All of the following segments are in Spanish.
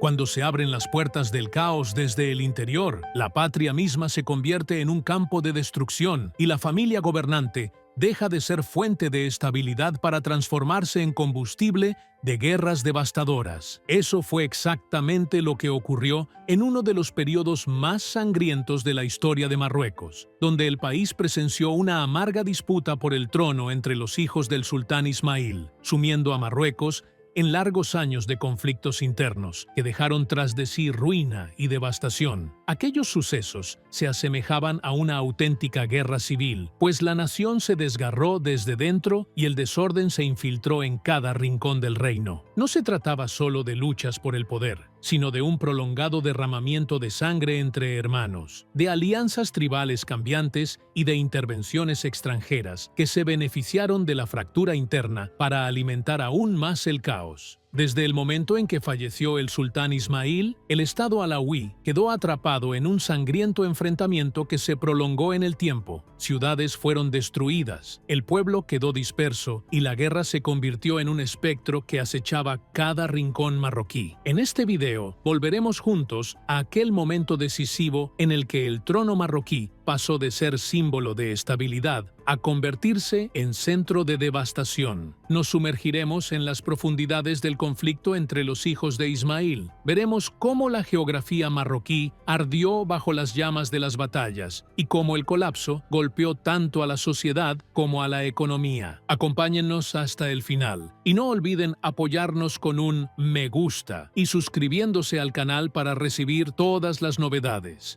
Cuando se abren las puertas del caos desde el interior, la patria misma se convierte en un campo de destrucción y la familia gobernante deja de ser fuente de estabilidad para transformarse en combustible de guerras devastadoras. Eso fue exactamente lo que ocurrió en uno de los periodos más sangrientos de la historia de Marruecos, donde el país presenció una amarga disputa por el trono entre los hijos del sultán Ismail, sumiendo a Marruecos en largos años de conflictos internos que dejaron tras de sí ruina y devastación. Aquellos sucesos se asemejaban a una auténtica guerra civil, pues la nación se desgarró desde dentro y el desorden se infiltró en cada rincón del reino. No se trataba solo de luchas por el poder, sino de un prolongado derramamiento de sangre entre hermanos, de alianzas tribales cambiantes y de intervenciones extranjeras que se beneficiaron de la fractura interna para alimentar aún más el caos. Desde el momento en que falleció el sultán Ismail, el estado alauí quedó atrapado en un sangriento enfrentamiento que se prolongó en el tiempo. Ciudades fueron destruidas, el pueblo quedó disperso y la guerra se convirtió en un espectro que acechaba cada rincón marroquí. En este video volveremos juntos a aquel momento decisivo en el que el trono marroquí pasó de ser símbolo de estabilidad a convertirse en centro de devastación. Nos sumergiremos en las profundidades del conflicto entre los hijos de Ismail. Veremos cómo la geografía marroquí ardió bajo las llamas de las batallas y cómo el colapso golpeó tanto a la sociedad como a la economía. Acompáñennos hasta el final y no olviden apoyarnos con un me gusta y suscribiéndose al canal para recibir todas las novedades.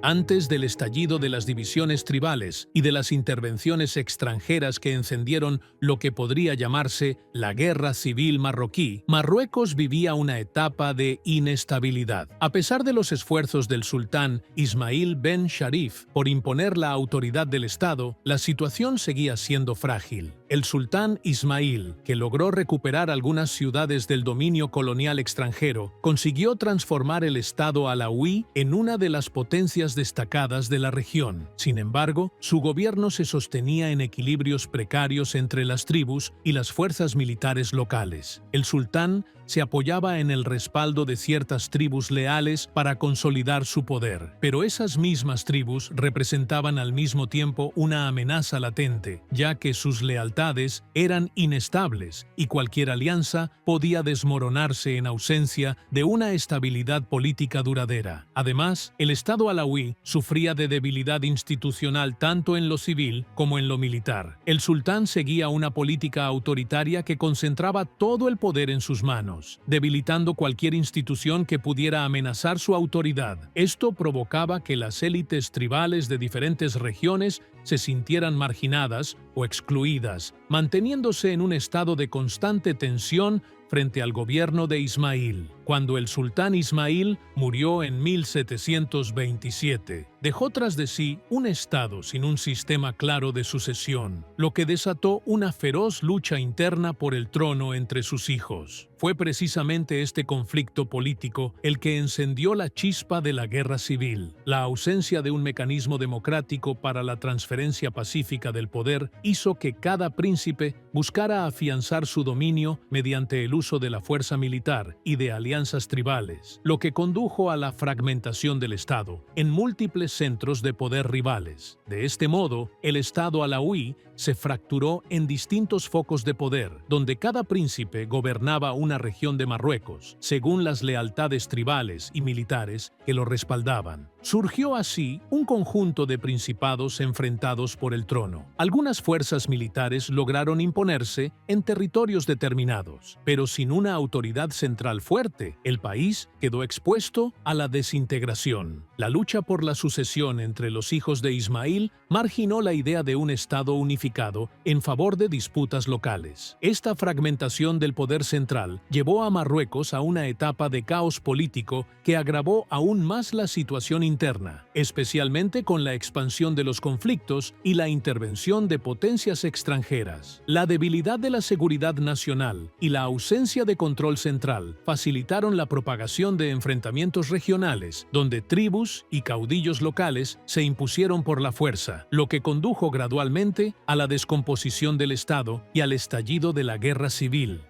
Antes del estallido de las divisiones tribales y de las intervenciones extranjeras que encendieron lo que podría llamarse la Guerra Civil Marroquí, Marruecos vivía una etapa de inestabilidad. A pesar de los esfuerzos del sultán Ismail Ben Sharif por imponer la autoridad del Estado, la situación seguía siendo frágil. El sultán Ismail, que logró recuperar algunas ciudades del dominio colonial extranjero, consiguió transformar el Estado alauí en una de las potencias destacadas de la región. Sin embargo, su gobierno se sostenía en equilibrios precarios entre las tribus y las fuerzas militares locales. El sultán se apoyaba en el respaldo de ciertas tribus leales para consolidar su poder, pero esas mismas tribus representaban al mismo tiempo una amenaza latente, ya que sus lealtades eran inestables y cualquier alianza podía desmoronarse en ausencia de una estabilidad política duradera. Además, el Estado alauí sufría de debilidad institucional tanto en lo civil como en lo militar. El sultán seguía una política autoritaria que concentraba todo el poder en sus manos, debilitando cualquier institución que pudiera amenazar su autoridad. Esto provocaba que las élites tribales de diferentes regiones se sintieran marginadas o excluidas, manteniéndose en un estado de constante tensión frente al gobierno de Ismail. Cuando el sultán Ismail murió en 1727, dejó tras de sí un estado sin un sistema claro de sucesión, lo que desató una feroz lucha interna por el trono entre sus hijos. Fue precisamente este conflicto político el que encendió la chispa de la guerra civil. La ausencia de un mecanismo democrático para la transferencia pacífica del poder hizo que cada príncipe buscara afianzar su dominio mediante el uso de la fuerza militar y de alianzas tribales, lo que condujo a la fragmentación del Estado en múltiples centros de poder rivales. De este modo, el Estado alauí se fracturó en distintos focos de poder, donde cada príncipe gobernaba una región de Marruecos, según las lealtades tribales y militares que lo respaldaban. Surgió así un conjunto de principados enfrentados por el trono. Algunas fuerzas militares lograron imponerse en territorios determinados, pero sin una autoridad central fuerte, el país quedó expuesto a la desintegración. La lucha por la sucesión entre los hijos de Ismail marginó la idea de un Estado unificado unificado en favor de disputas locales. Esta fragmentación del poder central llevó a Marruecos a una etapa de caos político que agravó aún más la situación interna, especialmente con la expansión de los conflictos y la intervención de potencias extranjeras. La debilidad de la seguridad nacional y la ausencia de control central facilitaron la propagación de enfrentamientos regionales, donde tribus y caudillos locales se impusieron por la fuerza, lo que condujo gradualmente a la descomposición del Estado y al estallido de la guerra civil.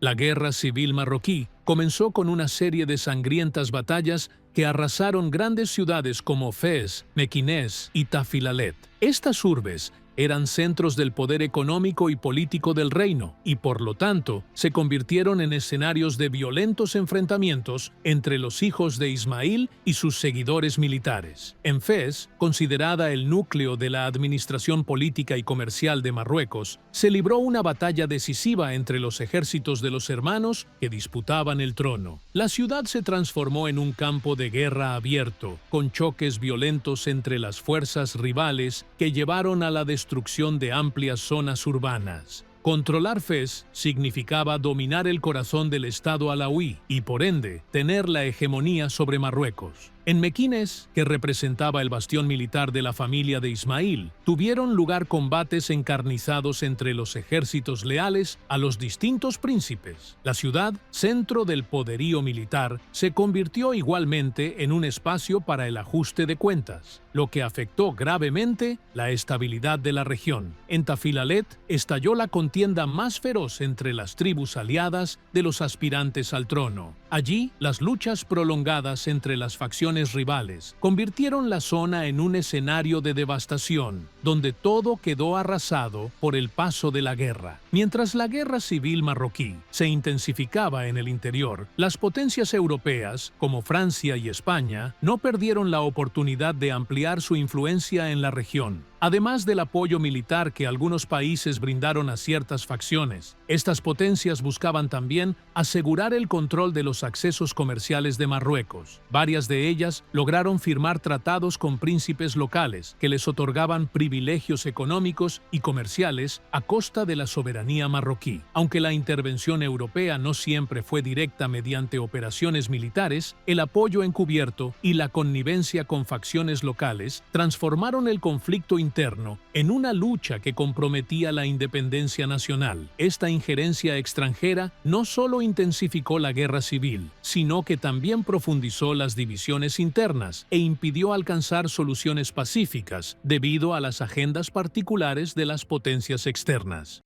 La guerra civil marroquí comenzó con una serie de sangrientas batallas que arrasaron grandes ciudades como Fez, Mequinez y Tafilalet. Estas urbes eran centros del poder económico y político del reino y, por lo tanto, se convirtieron en escenarios de violentos enfrentamientos entre los hijos de Ismail y sus seguidores militares. En Fez, considerada el núcleo de la administración política y comercial de Marruecos, se libró una batalla decisiva entre los ejércitos de los hermanos que disputaban el trono. La ciudad se transformó en un campo de guerra abierto, con choques violentos entre las fuerzas rivales que llevaron a la destrucción de amplias zonas urbanas. Controlar Fez significaba dominar el corazón del Estado alauí y, por ende, tener la hegemonía sobre Marruecos. En Mequinez, que representaba el bastión militar de la familia de Ismail, tuvieron lugar combates encarnizados entre los ejércitos leales a los distintos príncipes. La ciudad, centro del poderío militar, se convirtió igualmente en un espacio para el ajuste de cuentas, lo que afectó gravemente la estabilidad de la región. En Tafilalet estalló la contienda más feroz entre las tribus aliadas de los aspirantes al trono. Allí, las luchas prolongadas entre las facciones rivales convirtieron la zona en un escenario de devastación, donde todo quedó arrasado por el paso de la guerra. Mientras la guerra civil marroquí se intensificaba en el interior, las potencias europeas, como Francia y España, no perdieron la oportunidad de ampliar su influencia en la región. Además del apoyo militar que algunos países brindaron a ciertas facciones, estas potencias buscaban también asegurar el control de los accesos comerciales de Marruecos. Varias de ellas lograron firmar tratados con príncipes locales que les otorgaban privilegios económicos y comerciales a costa de la soberanía marroquí. Aunque la intervención europea no siempre fue directa mediante operaciones militares, el apoyo encubierto y la connivencia con facciones locales transformaron el conflicto interno en una lucha que comprometía la independencia nacional. Esta injerencia extranjera no solo intensificó la guerra civil, sino que también profundizó las divisiones internas e impidió alcanzar soluciones pacíficas debido a las agendas particulares de las potencias externas.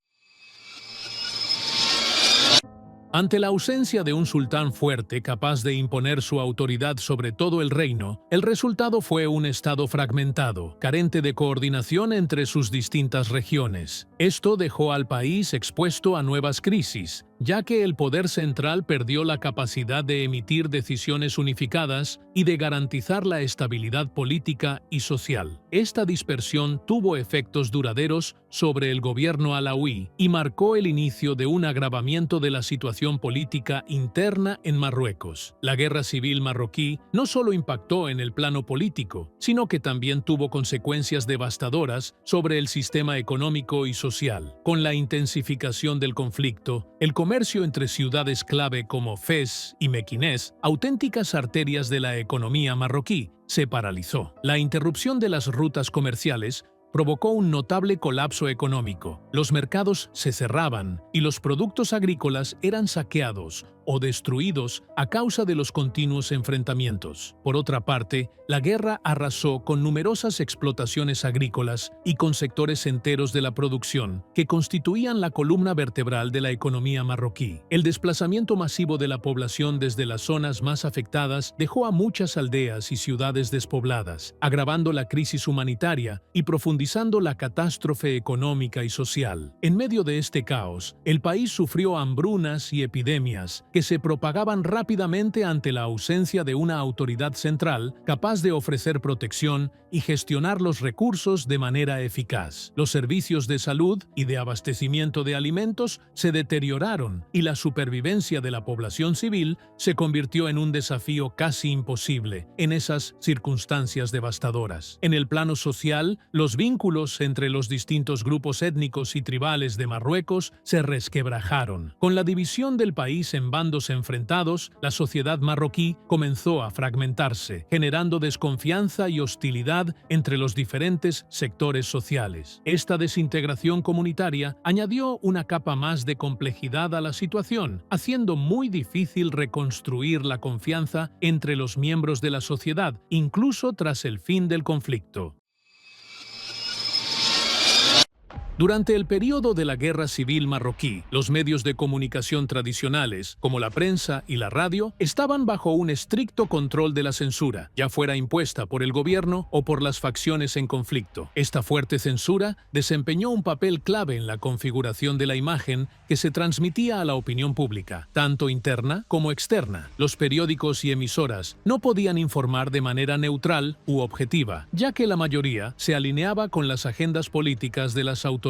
Ante la ausencia de un sultán fuerte capaz de imponer su autoridad sobre todo el reino, el resultado fue un estado fragmentado, carente de coordinación entre sus distintas regiones. Esto dejó al país expuesto a nuevas crisis, ya que el poder central perdió la capacidad de emitir decisiones unificadas y de garantizar la estabilidad política y social. Esta dispersión tuvo efectos duraderos sobre el gobierno alauí y marcó el inicio de un agravamiento de la situación política interna en Marruecos. La guerra civil marroquí no solo impactó en el plano político, sino que también tuvo consecuencias devastadoras sobre el sistema económico y social. Con la intensificación del conflicto, el comercio entre ciudades clave como Fez y Mequinez, auténticas arterias de la economía marroquí, se paralizó. La interrupción de las rutas comerciales provocó un notable colapso económico. Los mercados se cerraban y los productos agrícolas eran saqueados o destruidos a causa de los continuos enfrentamientos. Por otra parte, la guerra arrasó con numerosas explotaciones agrícolas y con sectores enteros de la producción que constituían la columna vertebral de la economía marroquí. El desplazamiento masivo de la población desde las zonas más afectadas dejó a muchas aldeas y ciudades despobladas, agravando la crisis humanitaria y profundizando la catástrofe económica y social. En medio de este caos, el país sufrió hambrunas y epidemias que se propagaban rápidamente ante la ausencia de una autoridad central capaz de ofrecer protección y gestionar los recursos de manera eficaz. Los servicios de salud y de abastecimiento de alimentos se deterioraron y la supervivencia de la población civil se convirtió en un desafío casi imposible en esas circunstancias devastadoras. En el plano social, los vínculos entre los distintos grupos étnicos y tribales de Marruecos se resquebrajaron. Con la división del país en bandos enfrentados, la sociedad marroquí comenzó a fragmentarse, generando desconfianza y hostilidad entre los diferentes sectores sociales. Esta desintegración comunitaria añadió una capa más de complejidad a la situación, haciendo muy difícil reconstruir la confianza entre los miembros de la sociedad, incluso tras el fin del conflicto. Durante el período de la Guerra Civil marroquí, los medios de comunicación tradicionales, como la prensa y la radio, estaban bajo un estricto control de la censura, ya fuera impuesta por el gobierno o por las facciones en conflicto. Esta fuerte censura desempeñó un papel clave en la configuración de la imagen que se transmitía a la opinión pública, tanto interna como externa. Los periódicos y emisoras no podían informar de manera neutral u objetiva, ya que la mayoría se alineaba con las agendas políticas de las autoridades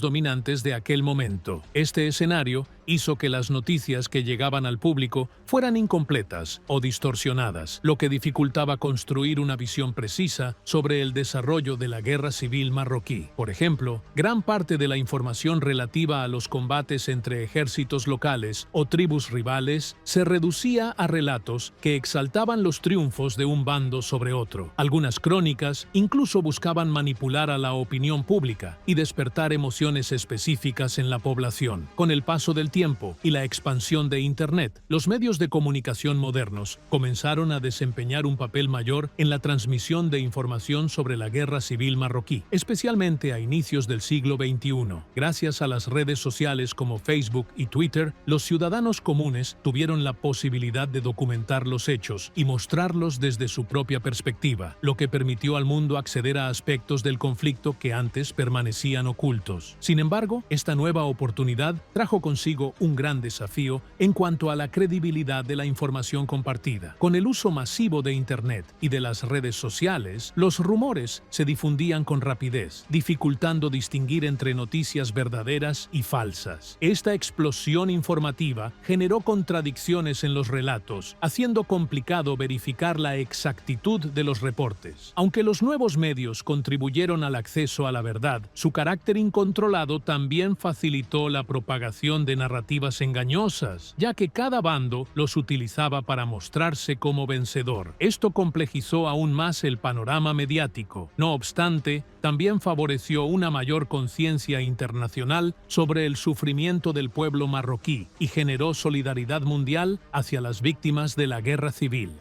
dominantes de aquel momento. Este escenario hizo que las noticias que llegaban al público fueran incompletas o distorsionadas, lo que dificultaba construir una visión precisa sobre el desarrollo de la guerra civil marroquí. Por ejemplo, gran parte de la información relativa a los combates entre ejércitos locales o tribus rivales se reducía a relatos que exaltaban los triunfos de un bando sobre otro. Algunas crónicas incluso buscaban manipular a la opinión pública y despertar emociones específicas en la población. Con el paso del tiempo y la expansión de Internet, los medios de comunicación modernos comenzaron a desempeñar un papel mayor en la transmisión de información sobre la guerra civil marroquí, especialmente a inicios del siglo XXI. Gracias a las redes sociales como Facebook y Twitter, los ciudadanos comunes tuvieron la posibilidad de documentar los hechos y mostrarlos desde su propia perspectiva, lo que permitió al mundo acceder a aspectos del conflicto que antes permanecían ocultos. Sin embargo, esta nueva oportunidad trajo consigo un gran desafío en cuanto a la credibilidad de la información compartida. Con el uso masivo de Internet y de las redes sociales, los rumores se difundían con rapidez, dificultando distinguir entre noticias verdaderas y falsas. Esta explosión informativa generó contradicciones en los relatos, haciendo complicado verificar la exactitud de los reportes. Aunque los nuevos medios contribuyeron al acceso a la verdad, su carácter incontrolado también facilitó la propagación de narrativas engañosas, ya que cada bando los utilizaba para mostrarse como vencedor. Esto complejizó aún más el panorama mediático. No obstante, también favoreció una mayor conciencia internacional sobre el sufrimiento del pueblo marroquí y generó solidaridad mundial hacia las víctimas de la guerra civil.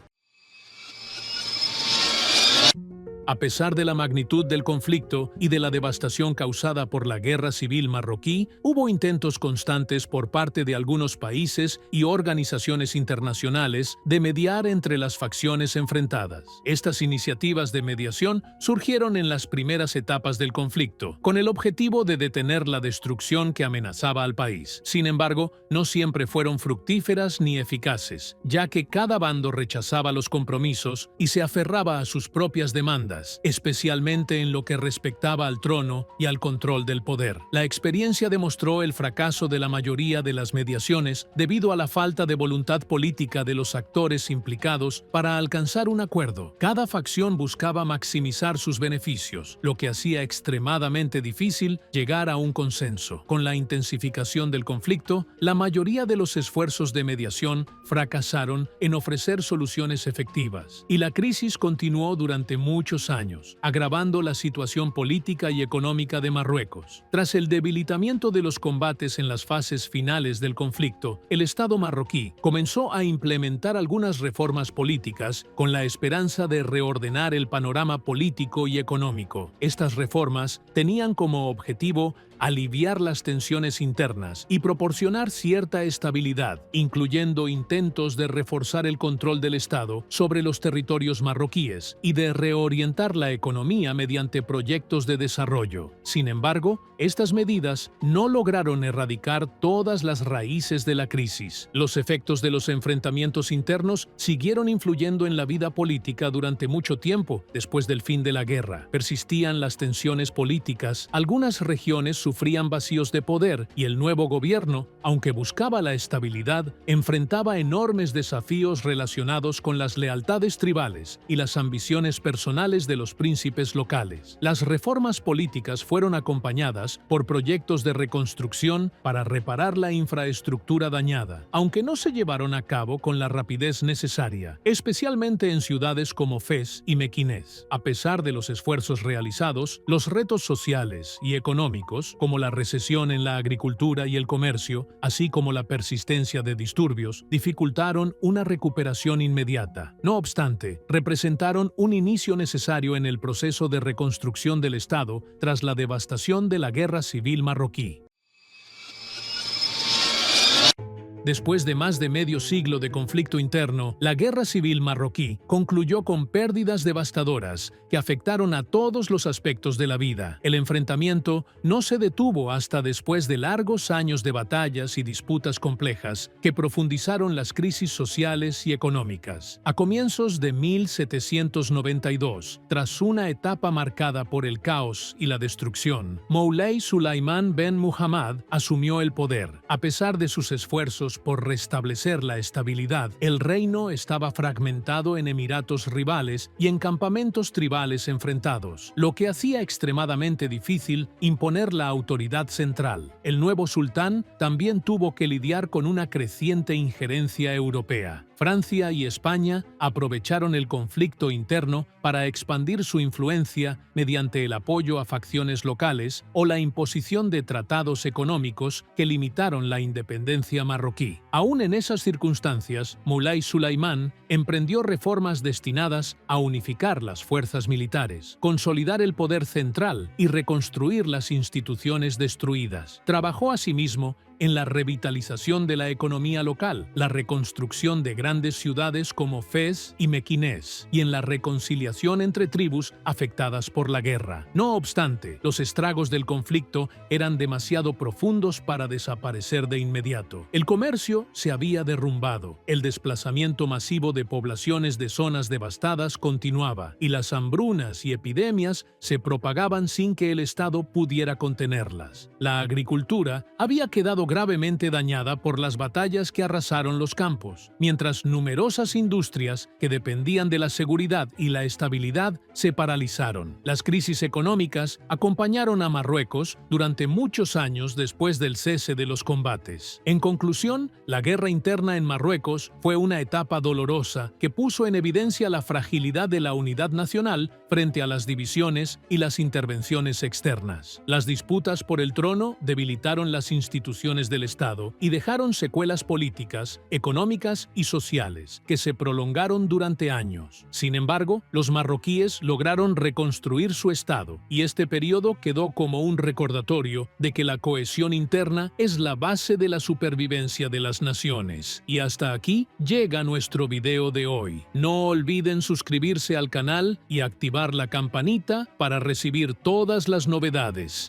A pesar de la magnitud del conflicto y de la devastación causada por la guerra civil marroquí, hubo intentos constantes por parte de algunos países y organizaciones internacionales de mediar entre las facciones enfrentadas. Estas iniciativas de mediación surgieron en las primeras etapas del conflicto, con el objetivo de detener la destrucción que amenazaba al país. Sin embargo, no siempre fueron fructíferas ni eficaces, ya que cada bando rechazaba los compromisos y se aferraba a sus propias demandas, especialmente en lo que respectaba al trono y al control del poder. La experiencia demostró el fracaso de la mayoría de las mediaciones debido a la falta de voluntad política de los actores implicados para alcanzar un acuerdo. Cada facción buscaba maximizar sus beneficios, lo que hacía extremadamente difícil llegar a un consenso. Con la intensificación del conflicto, la mayoría de los esfuerzos de mediación fracasaron en ofrecer soluciones efectivas, y la crisis continuó durante muchos años, agravando la situación política y económica de Marruecos. Tras el debilitamiento de los combates en las fases finales del conflicto, el Estado marroquí comenzó a implementar algunas reformas políticas con la esperanza de reordenar el panorama político y económico. Estas reformas tenían como objetivo aliviar las tensiones internas y proporcionar cierta estabilidad, incluyendo intentos de reforzar el control del Estado sobre los territorios marroquíes y de reorientar levantar la economía mediante proyectos de desarrollo. Sin embargo, estas medidas no lograron erradicar todas las raíces de la crisis. Los efectos de los enfrentamientos internos siguieron influyendo en la vida política durante mucho tiempo después del fin de la guerra. Persistían las tensiones políticas, algunas regiones sufrían vacíos de poder y el nuevo gobierno, aunque buscaba la estabilidad, enfrentaba enormes desafíos relacionados con las lealtades tribales y las ambiciones personales de los príncipes locales. Las reformas políticas fueron acompañadas por proyectos de reconstrucción para reparar la infraestructura dañada, aunque no se llevaron a cabo con la rapidez necesaria, especialmente en ciudades como Fez y Mequinez. A pesar de los esfuerzos realizados, los retos sociales y económicos, como la recesión en la agricultura y el comercio, así como la persistencia de disturbios, dificultaron una recuperación inmediata. No obstante, representaron un inicio necesario en el proceso de reconstrucción del Estado tras la devastación de la Guerra Civil Marroquí. Después de más de medio siglo de conflicto interno, la Guerra Civil Marroquí concluyó con pérdidas devastadoras que afectaron a todos los aspectos de la vida. El enfrentamiento no se detuvo hasta después de largos años de batallas y disputas complejas que profundizaron las crisis sociales y económicas. A comienzos de 1792, tras una etapa marcada por el caos y la destrucción, Moulay Sulaimán ben Muhammad asumió el poder. A pesar de sus esfuerzos por restablecer la estabilidad, el reino estaba fragmentado en emiratos rivales y en campamentos tribales enfrentados, lo que hacía extremadamente difícil imponer la autoridad central. El nuevo sultán también tuvo que lidiar con una creciente injerencia europea. Francia y España aprovecharon el conflicto interno para expandir su influencia mediante el apoyo a facciones locales o la imposición de tratados económicos que limitaron la independencia marroquí. Aún en esas circunstancias, Moulay Sulaimán emprendió reformas destinadas a unificar las fuerzas militares, consolidar el poder central y reconstruir las instituciones destruidas. Trabajó asimismo en la revitalización de la economía local, la reconstrucción de grandes ciudades como Fez y Mequinez, y en la reconciliación entre tribus afectadas por la guerra. No obstante, los estragos del conflicto eran demasiado profundos para desaparecer de inmediato. El comercio se había derrumbado, el desplazamiento masivo de poblaciones de zonas devastadas continuaba, y las hambrunas y epidemias se propagaban sin que el Estado pudiera contenerlas. La agricultura había quedado gravemente dañada por las batallas que arrasaron los campos, mientras numerosas industrias que dependían de la seguridad y la estabilidad se paralizaron. Las crisis económicas acompañaron a Marruecos durante muchos años después del cese de los combates. En conclusión, la guerra interna en Marruecos fue una etapa dolorosa que puso en evidencia la fragilidad de la unidad nacional frente a las divisiones y las intervenciones externas. Las disputas por el trono debilitaron las instituciones del Estado y dejaron secuelas políticas, económicas y sociales que se prolongaron durante años. Sin embargo, los marroquíes lograron reconstruir su Estado y este periodo quedó como un recordatorio de que la cohesión interna es la base de la supervivencia de las naciones. Y hasta aquí llega nuestro video de hoy. No olviden suscribirse al canal y activar la campanita para recibir todas las novedades.